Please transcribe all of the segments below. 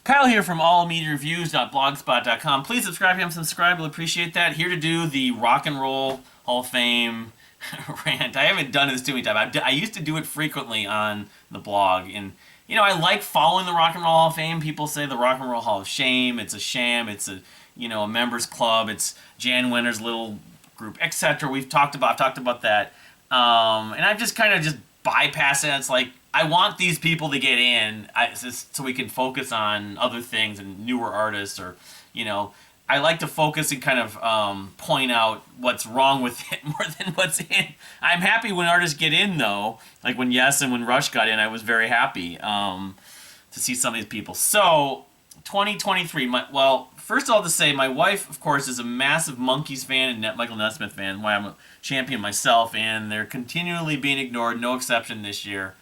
Kyle here from allmediareviews.blogspot.com. Please subscribe if you haven't subscribed. We'll appreciate that. Here to do the Rock and Roll Hall of Fame rant. I haven't done this too many times. I used to do it frequently on the blog. And, you know, I like following the Rock and Roll Hall of Fame. People say the Rock and Roll Hall of Shame. It's a sham. It's a members club. It's Jan Wenner's little group, etc. I've talked about that. And I've just kind of just bypassed it. It's like, I want these people to get in so we can focus on other things and newer artists, or, I like to focus and kind of point out what's wrong with it more than what's in. I'm happy when artists get in, though. Like when Yes and when Rush got in, I was very happy to see some of these people. So, 2023, first of all to say, my wife, of course, is a massive Monkees fan and Michael Nesmith fan, why I'm a champion myself, and they're continually being ignored, no exception this year.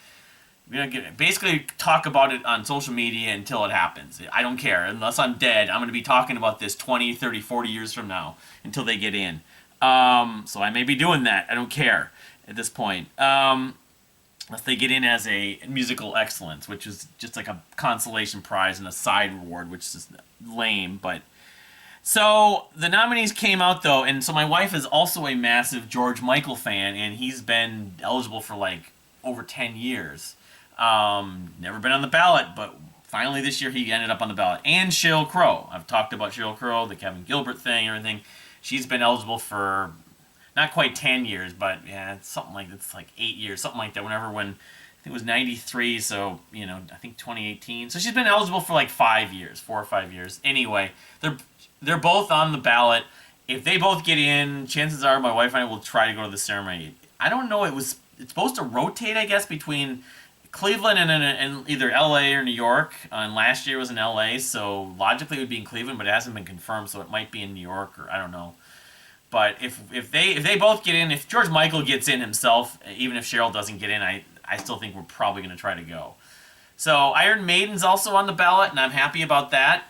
We're going to basically talk about it on social media until it happens. I don't care. Unless I'm dead, I'm going to be talking about this 20, 30, 40 years from now until they get in. So I may be doing that. I don't care at this point. Unless they get in as a musical excellence, which is just like a consolation prize and a side reward, which is lame. But so the nominees came out, though, and so my wife is also a massive George Michael fan, and he's been eligible for like over 10 years. Never been on the ballot, but finally this year he ended up on the ballot. And Sheryl Crow. I've talked about Sheryl Crow, the Kevin Gilbert thing, everything. She's been eligible for not quite 10 years, but yeah, it's like 8 years, something like that. When I think it was 93, so I think 2018. So she's been eligible for like 5 years, 4 or 5 years. Anyway, they're both on the ballot. If they both get in, chances are my wife and I will try to go to the ceremony. I don't know. It's supposed to rotate, I guess, between Cleveland and either LA or New York, and last year was in LA, so logically it would be in Cleveland, but it hasn't been confirmed, so it might be in New York, or I don't know. But if they both get in, if George Michael gets in himself, even if Sheryl doesn't get in, I still think we're probably going to try to go. So Iron Maiden's also on the ballot, and I'm happy about that.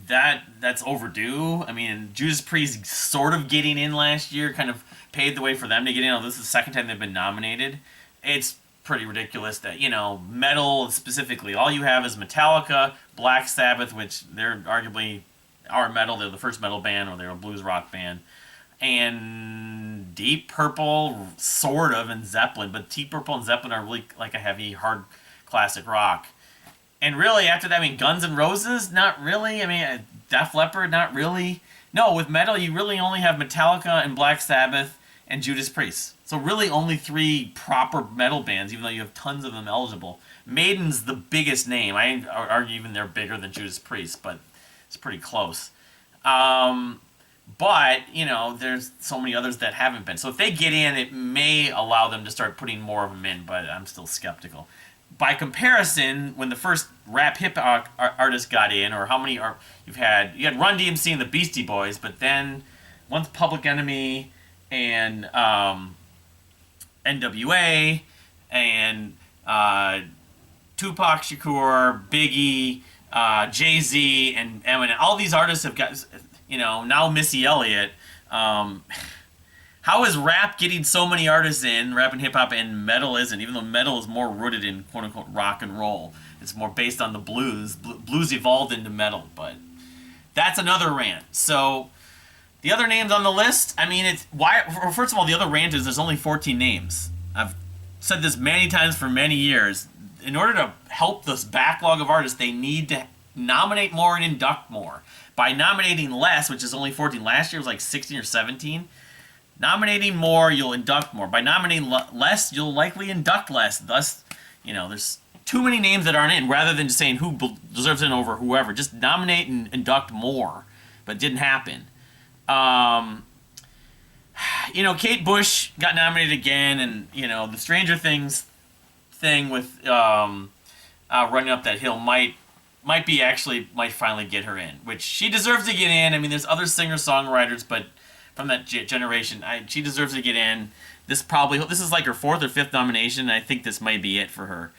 That's overdue. I mean, Judas Priest sort of getting in last year kind of paved the way for them to get in. This is the second time they've been nominated. It's pretty ridiculous that, metal specifically, all you have is Metallica, Black Sabbath, which they're arguably are metal. They're the first metal band, or they're a blues rock band. And Deep Purple, sort of, and Zeppelin. But Deep Purple and Zeppelin are really like a heavy, hard classic rock. And really, after that, Guns N' Roses? Not really. Def Leppard? Not really. No, with metal, you really only have Metallica and Black Sabbath and Judas Priest. So really only 3 proper metal bands, even though you have tons of them eligible. Maiden's the biggest name. I argue even they're bigger than Judas Priest, but it's pretty close. But, there's so many others that haven't been. So if they get in, it may allow them to start putting more of them in, but I'm still skeptical. By comparison, when the first rap hip artist got in, or how many you had Run DMC and the Beastie Boys, but then once Public Enemy and NWA and Tupac Shakur, Biggie, Jay-Z, and Eminem, all these artists have got, now Missy Elliott. How is rap getting so many artists in, rap and hip-hop, and metal isn't, even though metal is more rooted in quote-unquote rock and roll? It's more based on the blues. Blues evolved into metal, but that's another rant. So the other names on the list, first of all, the other rant is there's only 14 names. I've said this many times for many years. In order to help this backlog of artists, they need to nominate more and induct more. By nominating less, which is only 14, last year was like 16 or 17, nominating more, you'll induct more. By nominating less, you'll likely induct less. Thus, there's too many names that aren't in, rather than just saying who deserves it over whoever. Just nominate and induct more, but it didn't happen. Kate Bush got nominated again, and, the Stranger Things thing with running up that hill might finally get her in, which she deserves to get in. There's other singer-songwriters, but from that generation, she deserves to get in. This is like her 4th or 5th nomination, and I think this might be it for her.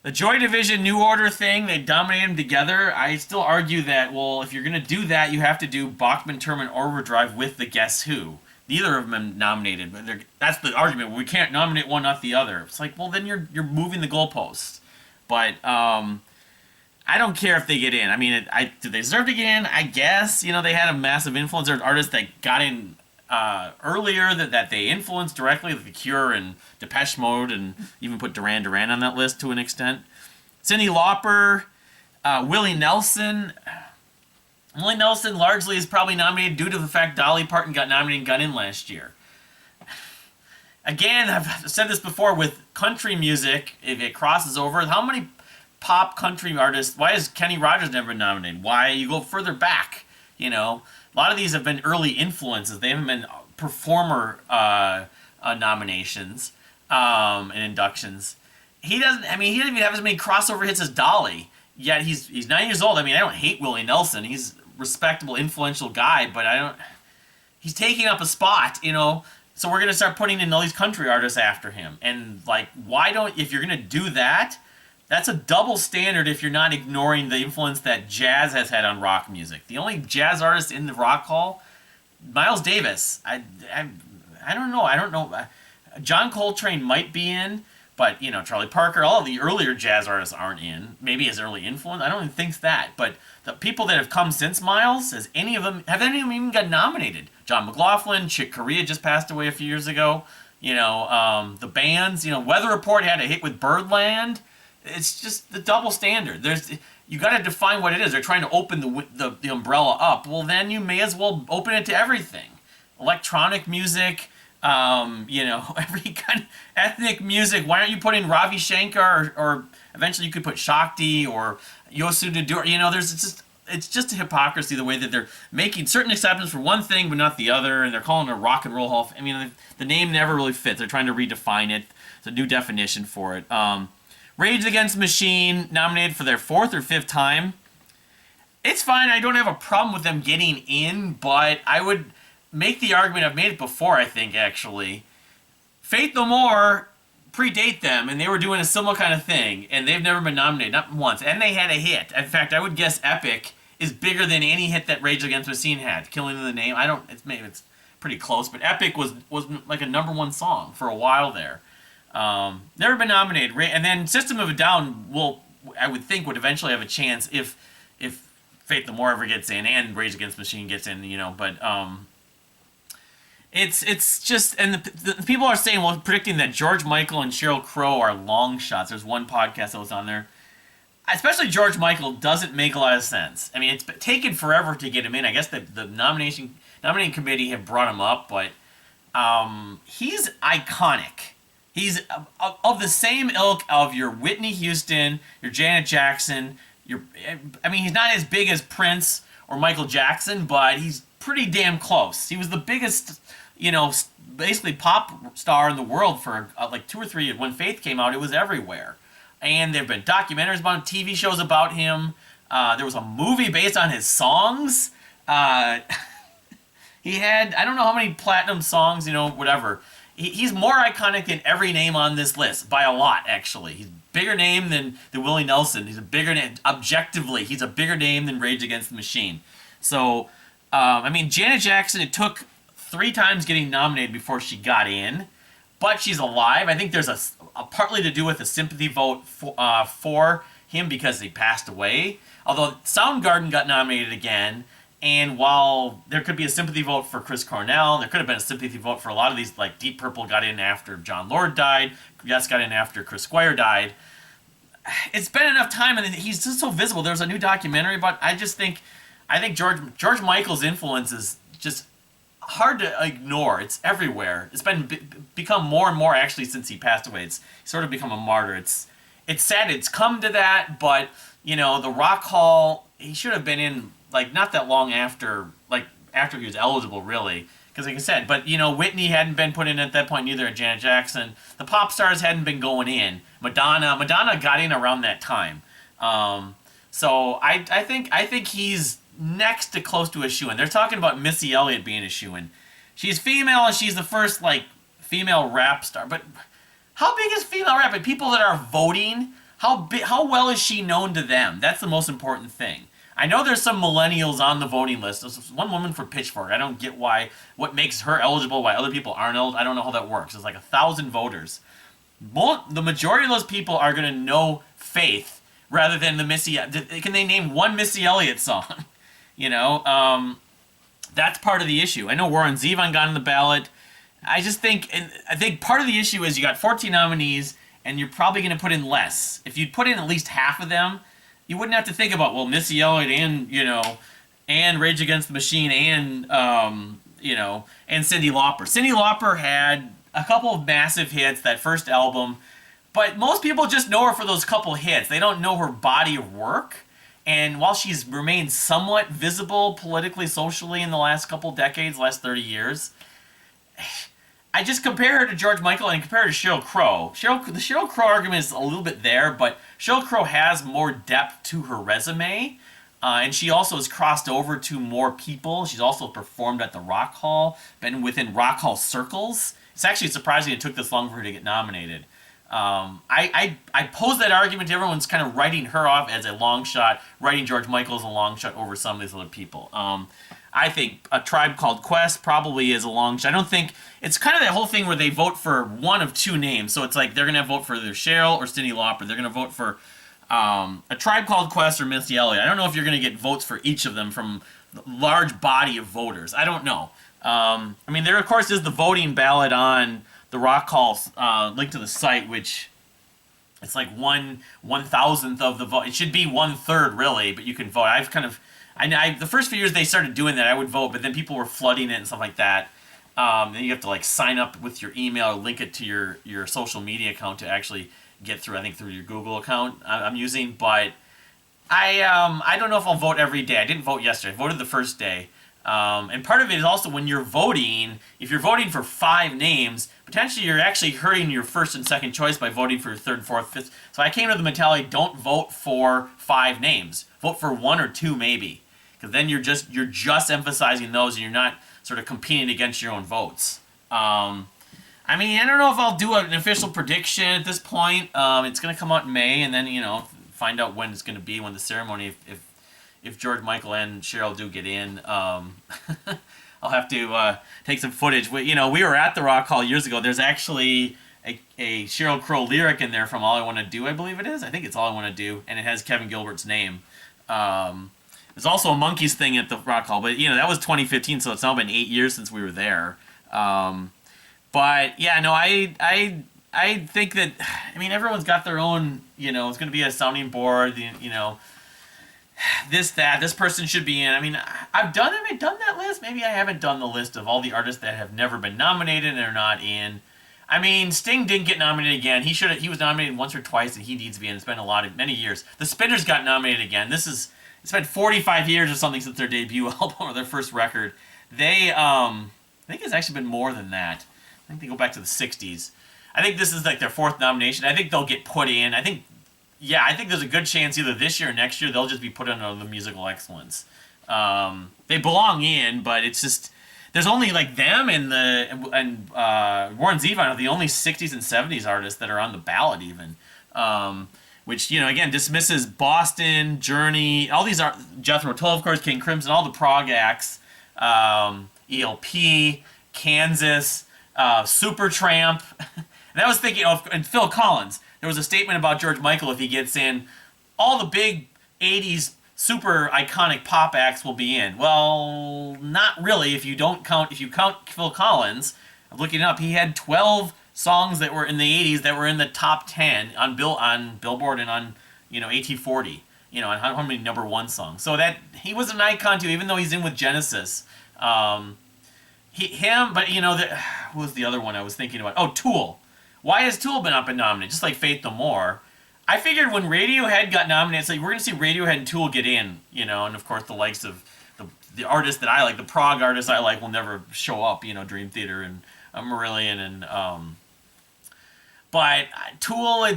The Joy Division New Order thing, they dominated them together. I still argue that, if you're going to do that, you have to do Bachman Turman Overdrive with the Guess Who. Neither of them nominated, but that's the argument. We can't nominate one, not the other. It's like, then you're moving the goalposts. But I don't care if they get in. I mean, do they deserve to get in? I guess. They had a massive influence. There's artists that got in earlier that they influenced directly, like The Cure and Depeche Mode, and even put Duran Duran on that list to an extent. Cyndi Lauper, Willie Nelson. Willie Nelson largely is probably nominated due to the fact Dolly Parton got nominated and got in last year. Again, I've said this before with country music, if it crosses over, how many pop country artists, why has Kenny Rogers never been nominated? Why you go further back? A lot of these have been early influences. They haven't been performer nominations and inductions. He doesn't even have as many crossover hits as Dolly, yet he's 9 years old. I don't hate Willie Nelson. He's a respectable, influential guy, but he's taking up a spot, so we're going to start putting in all these country artists after him. And, if you're going to do that, that's a double standard if you're not ignoring the influence that jazz has had on rock music. The only jazz artist in the Rock Hall, Miles Davis. I don't know. John Coltrane might be in, but, Charlie Parker, all of the earlier jazz artists aren't in. Maybe his early influence. I don't even think that. But the people that have come since Miles, have any of them even got nominated? John McLaughlin, Chick Corea just passed away a few years ago. The bands, Weather Report had a hit with Birdland. It's just the double standard. You got to define what it is. They're trying to open the umbrella up. Well, then you may as well open it to everything. Electronic music, every kind of ethnic music. Why aren't you putting Ravi Shankar or eventually you could put Shakti or Yosu Nadur? It's just a hypocrisy the way that they're making certain exceptions for one thing but not the other, and they're calling it a rock and roll hall. The name never really fits. They're trying to redefine it. It's a new definition for it. Rage Against the Machine nominated for their 4th or 5th time. It's fine. I don't have a problem with them getting in, but I would make the argument, I've made it before, I think, actually. Faith No More predate them, and they were doing a similar kind of thing, and they've never been nominated, not once, and they had a hit. In fact, I would guess Epic is bigger than any hit that Rage Against the Machine had. Killing the Name, it's pretty close, but Epic was like a #1 song for a while there. Never been nominated. And then System of a Down I would think would eventually have a chance if Faith No More ever gets in and Rage Against the Machine gets in, but it's just, and the people are saying, predicting that George Michael and Sheryl Crow are long shots. There's one podcast that was on there. Especially George Michael doesn't make a lot of sense. It's taken forever to get him in. I guess the nominating committee have brought him up, but he's iconic. He's of the same ilk of your Whitney Houston, your Janet Jackson. He's not as big as Prince or Michael Jackson, but he's pretty damn close. He was the biggest, basically pop star in the world for 2 or 3 years. When Faith came out, it was everywhere. And there have been documentaries about him, TV shows about him. There was a movie based on his songs. He had, I don't know how many platinum songs, whatever. He's more iconic than every name on this list, by a lot, actually. He's a bigger name than Willie Nelson. He's a bigger name, objectively, he's a bigger name than Rage Against the Machine. So, Janet Jackson, it took 3 times getting nominated before she got in, but she's alive. I think there's a partly to do with a sympathy vote for him because he passed away. Although Soundgarden got nominated again, and while there could be a sympathy vote for Chris Cornell, there could have been a sympathy vote for a lot of these, like Deep Purple got in after John Lord died, Yes got in after Chris Squire died. It's been enough time, and he's just so visible. There's a new documentary, but I think George Michael's influence is just hard to ignore. It's everywhere. It's become more and more actually since he passed away. It's sort of become a martyr. It's sad it's come to that, but the Rock Hall, he should have been in not that long after he was eligible, really, because like I said, but Whitney hadn't been put in at that point, neither had Janet Jackson. The pop stars hadn't been going in. Madonna got in around that time. So I think he's next to close to a shoo-in. They're talking about Missy Elliott being a shoo-in. She's female and she's the first female rap star. But how big is female rap? And people that are voting, how well is she known to them? That's the most important thing. I know there's some millennials on the voting list. There's one woman for Pitchfork. I don't get what makes her eligible, why other people aren't eligible. I don't know how that works. There's 1,000 voters. The majority of those people are going to know Faith rather than the Missy. Can they name one Missy Elliott song? You know, that's part of the issue. I know Warren Zevon got on the ballot. I think part of the issue is you got 14 nominees, and you're probably going to put in less. If you put in at least half of them, you wouldn't have to think about, well, Missy Elliott and Rage Against the Machine and and Cyndi Lauper. Cyndi Lauper had a couple of massive hits that first album, but most people just know her for those couple hits. They don't know her body of work. And while she's remained somewhat visible politically, socially in the last couple decades, last 30 years, I just compare her to George Michael and compare her to Sheryl Crow. The Sheryl Crow argument is a little bit there, but Sheryl Crow has more depth to her resume. And she also has crossed over to more people. She's also performed at the Rock Hall, been within Rock Hall circles. It's actually surprising it took this long for her to get nominated. I pose that argument to everyone's kind of writing her off as a long shot, writing George Michael as a long shot over some of these other people. I think A Tribe Called Quest probably is a long shot. I don't think it's kind of that whole thing where they vote for one of two names. So it's like they're gonna vote for either Sheryl or Cyndi Lauper. They're gonna vote for A Tribe Called Quest or Missy Elliott. I don't know if you're gonna get votes for each of them from the large body of voters. I don't know. I mean, there of course is the voting ballot on the Rock Hall link to the site, which it's like 1/1000th of the vote. It should be 1/3 really, but you can vote. The first few years they started doing that, I would vote, but then people were flooding it and stuff like that. Then you have to like sign up with your email or link it to your social media account to actually get through. I think through your Google account I'm using, but I don't know if I'll vote every day. I didn't vote yesterday. I voted the first day. And part of it is also when you're voting, if you're voting for 5 names, potentially you're actually hurting your first and second choice by voting for third, fourth, fifth. So I came to the mentality, don't vote for 5 names. Vote for 1 or 2 maybe. Because then you're just emphasizing those and you're not sort of competing against your own votes. I mean, I don't know if I'll do an official prediction at this point. It's going to come out in May, and then, find out when it's going to be, when the ceremony, if George Michael and Sheryl do get in. I'll have to take some footage. We were at the Rock Hall years ago. There's actually a Sheryl Crow lyric in there from All I Want to Do, I believe it is. I think it's All I Want to Do, and it has Kevin Gilbert's name. There's also a Monkees thing at the Rock Hall, but that was 2015, so it's now been 8 years since we were there. But yeah, no, I think that, everyone's got their own, it's going to be a sounding board, this person should be in. Have I done that list? Maybe I haven't done the list of all the artists that have never been nominated and are not in. Sting didn't get nominated again. He was nominated once or twice, and he needs to be in. It's been many years. The Spinners got nominated again. It's been 45 years or something since their debut album or their first record. They, I think it's actually been more than that. I think they go back to the 60s. I think this is like their 4th nomination. I think they'll get put in. I think there's a good chance either this year or next year they'll just be put under the musical excellence. They belong in, but it's just there's only like them and Warren Zevon are the only 60s and 70s artists that are on the ballot even. Which, again, dismisses Boston, Journey, all these Jethro Tull, of course, King Crimson, all the prog acts, ELP, Kansas, Supertramp. And I was thinking of, and Phil Collins. There was a statement about George Michael, if he gets in, all the big 80s super iconic pop acts will be in. Well, not really if you count Phil Collins. I'm looking it up. He had 12 songs that were in the 80s that were in the top 10 on Billboard and on AT40, on how many number 1 songs. So that he was an icon too, even though he's in with Genesis. But who was the other one I was thinking about? Oh, Tool. Why has Tool been up and nominated? Just like Faith No More. I figured when Radiohead got nominated, it's like we're gonna see Radiohead and Tool get in, and of course the likes of the artists that I like, the prog artists I like, will never show up. Dream Theater and Marillion and. But Tool,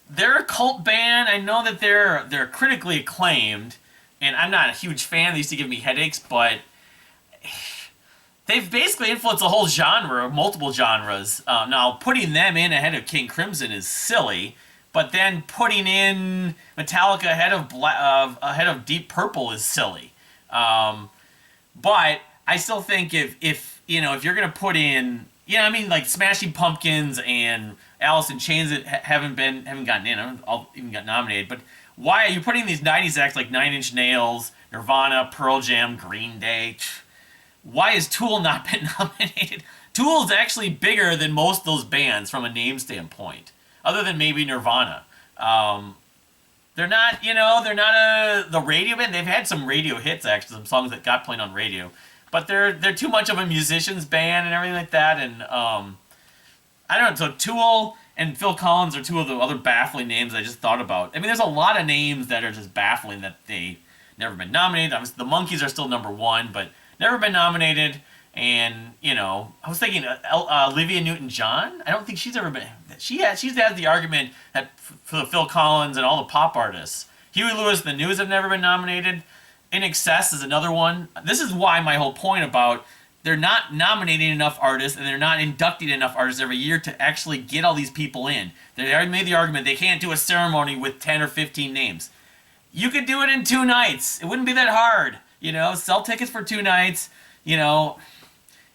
they're a cult band. I know that they're critically acclaimed, and I'm not a huge fan. They used to give me headaches, but they've basically influenced a whole genre, multiple genres. Now, putting them in ahead of King Crimson is silly, but then putting in Metallica ahead of Deep Purple is silly. But I still think if you're gonna put in, like Smashing Pumpkins and Alice in Chains that haven't gotten in. I don't all even got nominated. But why are you putting these '90s acts like Nine Inch Nails, Nirvana, Pearl Jam, Green Day? Why has Tool not been nominated? Tool is actually bigger than most of those bands from a name standpoint, other than maybe Nirvana. They're not, they're not the radio band. They've had some radio hits, actually, some songs that got played on radio, but they're too much of a musician's band and everything like that. And I don't know. So Tool and Phil Collins are two of the other baffling names I just thought about. I mean, there's a lot of names that are just baffling that they never been nominated. Obviously, the Monkees are still number one, but never been nominated. And I was thinking Olivia Newton-John. I don't think she's ever been. She's had the argument that for Phil Collins and all the pop artists. Huey Lewis and the News have never been nominated. In Excess is another one. This is why my whole point about they're not nominating enough artists and they're not inducting enough artists every year to actually get all these people in. They already made the argument they can't do a ceremony with 10 or 15 names. You could do it in 2 nights. It wouldn't be that hard. Sell tickets for 2 nights.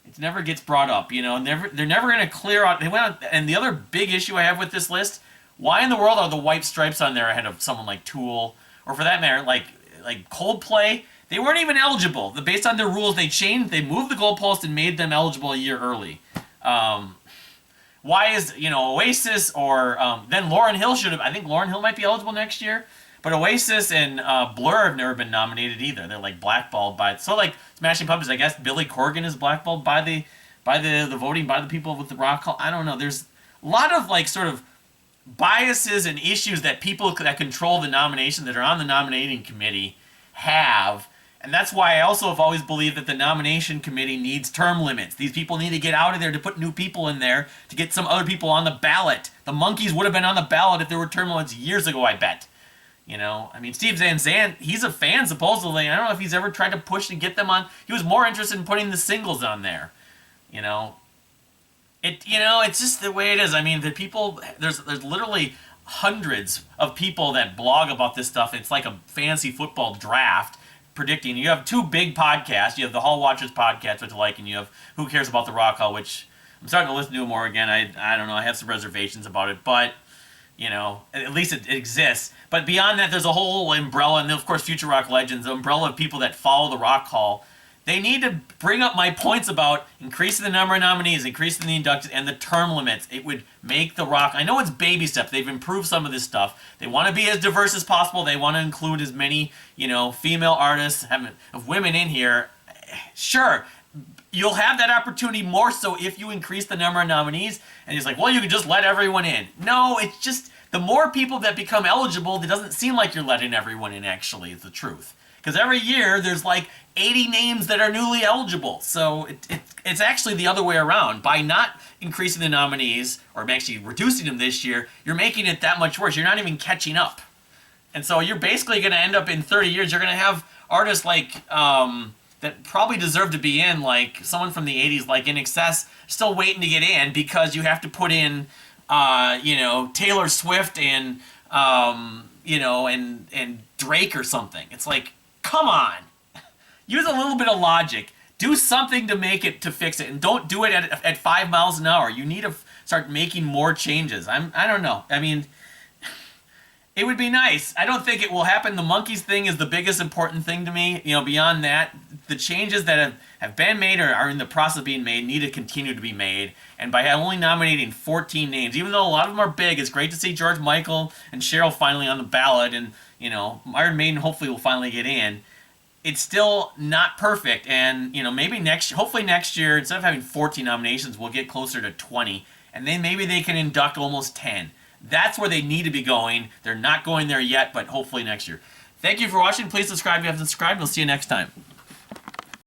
It never gets brought up. They're never going to clear out. They went on, and the other big issue I have with this list: why in the world are the white stripes on there ahead of someone like Tool, or for that matter, like Coldplay? They weren't even eligible. Based on their rules, they moved the goalpost and made them eligible a year early. Why is Oasis or then Lauryn Hill should have? I think Lauryn Hill might be eligible next year. But Oasis and Blur have never been nominated either. They're like blackballed by Smashing Pumpkins. I guess Billy Corgan is blackballed by the voting by the people with the Rock Hall. I don't know. There's a lot of sort of biases and issues that people that control the nomination that are on the nominating committee have. And that's why I also have always believed that the nomination committee needs term limits. These people need to get out of there to put new people in there to get some other people on the ballot. The Monkees would have been on the ballot if there were term limits years ago, I bet. I mean, Steve Van Zandt, he's a fan, supposedly. I don't know if he's ever tried to push to get them on. He was more interested in putting the singles on there. It's just the way it is. I mean, the people, there's literally hundreds of people that blog about this stuff. It's like a fancy football draft predicting. You have 2 big podcasts. You have the Hall Watchers podcast, which I like, and you have Who Cares About the Rock Hall, which I'm starting to listen to more again. I don't know. I have some reservations about it, but at least it exists. But beyond that, there's a whole umbrella, and of course, Future Rock Legends, the umbrella of people that follow the Rock Hall. They need to bring up my points about increasing the number of nominees, increasing the inductees, and the term limits. It would make the Rock. I know it's baby steps. They've improved some of this stuff. They want to be as diverse as possible. They want to include as many, female artists, of women in here. Sure. You'll have that opportunity more so if you increase the number of nominees. And he's like, well, you can just let everyone in. No, it's just the more people that become eligible, it doesn't seem like you're letting everyone in, actually, is the truth. Because every year, there's 80 names that are newly eligible. So it's actually the other way around. By not increasing the nominees, or actually reducing them this year, you're making it that much worse. You're not even catching up. And so you're basically going to end up in 30 years, you're going to have artists that probably deserve to be in, like someone from the 80s, like In Excess, still waiting to get in because you have to put in, Taylor Swift and, and Drake or something. It's like, come on. Use a little bit of logic. Do something to fix it, and don't do it at 5 miles an hour. You need to start making more changes. I don't know. I mean, it would be nice. I don't think it will happen. The Monkees thing is the biggest important thing to me. Beyond that, the changes that have been made or are in the process of being made need to continue to be made. And by only nominating 14 names, even though a lot of them are big, it's great to see George Michael and Sheryl finally on the ballot, and Iron Maiden hopefully will finally get in. It's still not perfect, and hopefully next year, instead of having 14 nominations, we'll get closer to 20, and then maybe they can induct almost 10. That's where they need to be going. They're not going there yet, but hopefully next year. Thank you for watching. Please subscribe if you haven't subscribed. We'll see you next time.